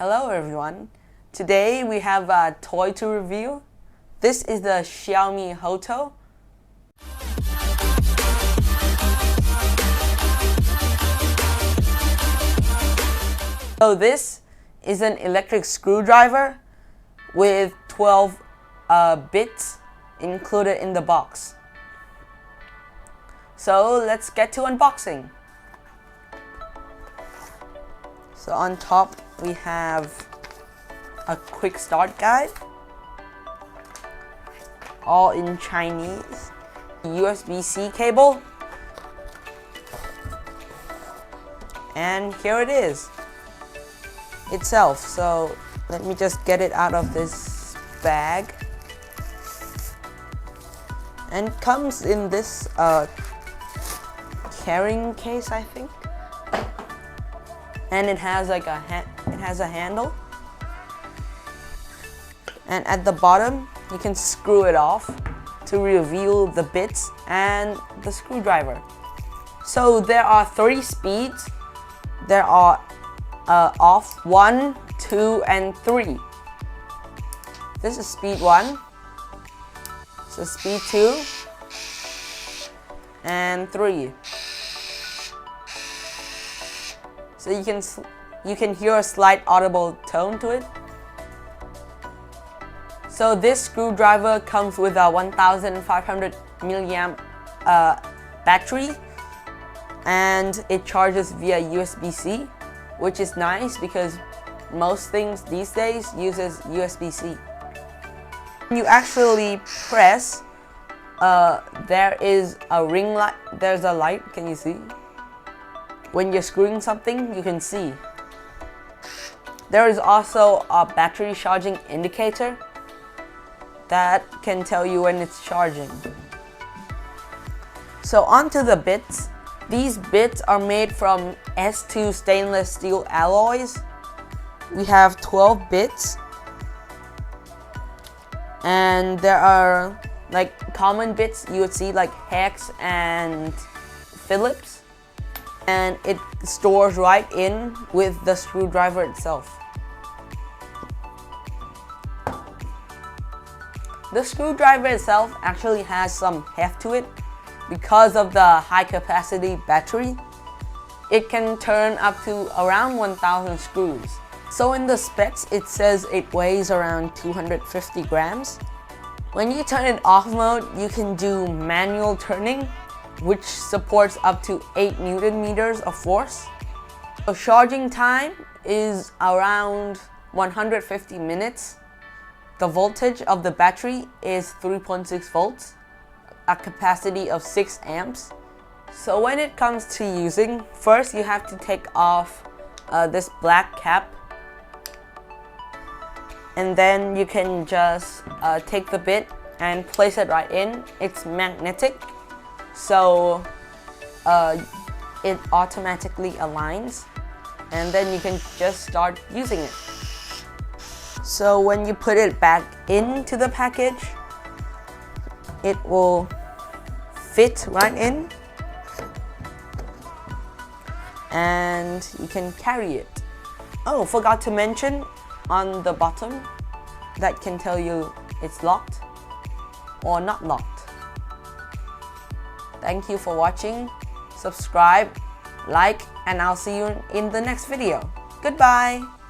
Hello everyone. Today we have a toy to review. This is the Xiaomi Hoto. So this is an electric screwdriver with 12 bits included in the box. So let's get to unboxing. So on top we have a quick start guide, all in Chinese, USB-C cable, and here it is itself. So let me just get it out of this bag, and it comes in this carrying case, I think, and it has like a handle, and at the bottom you can screw it off to reveal the bits and the screwdriver. So there are 3 speeds. There are off 1, 2, and 3. This is speed 1. So speed 2 and 3. So you can hear a slight audible tone to it. So this screwdriver comes with a 1500 milliamp battery, and it charges via USB-C, which is nice because most things these days uses USB-C. You actually press, there is a ring light. There's a light. Can you see? When you're screwing something, you can see. There is also a battery charging indicator that can tell you when it's charging. So onto the bits. These bits are made from S2 stainless steel alloys. We have 12 bits, and there are like common bits you would see like hex and Phillips, and it stores right in with the screwdriver itself. The screwdriver itself actually has some heft to it because of the high capacity battery. It can turn up to around 1000 screws. So in the specs it says it weighs around 250 grams. When you turn it off mode, you can do manual turning, which supports up to 8 Newton meters of force. The charging time is around 150 minutes. The voltage of the battery is 3.6 volts, a capacity of 6 amps. So when it comes to using, first you have to take off this black cap, and then you can just take the bit and place it right in. It's magnetic, so it automatically aligns, and then you can just start using it. So when you put it back into the package, it will fit right in, and you can carry it. Oh, forgot to mention on the bottom that can tell you it's locked or not locked. Thank you for watching. Subscribe, like, and I'll see you in the next video. Goodbye!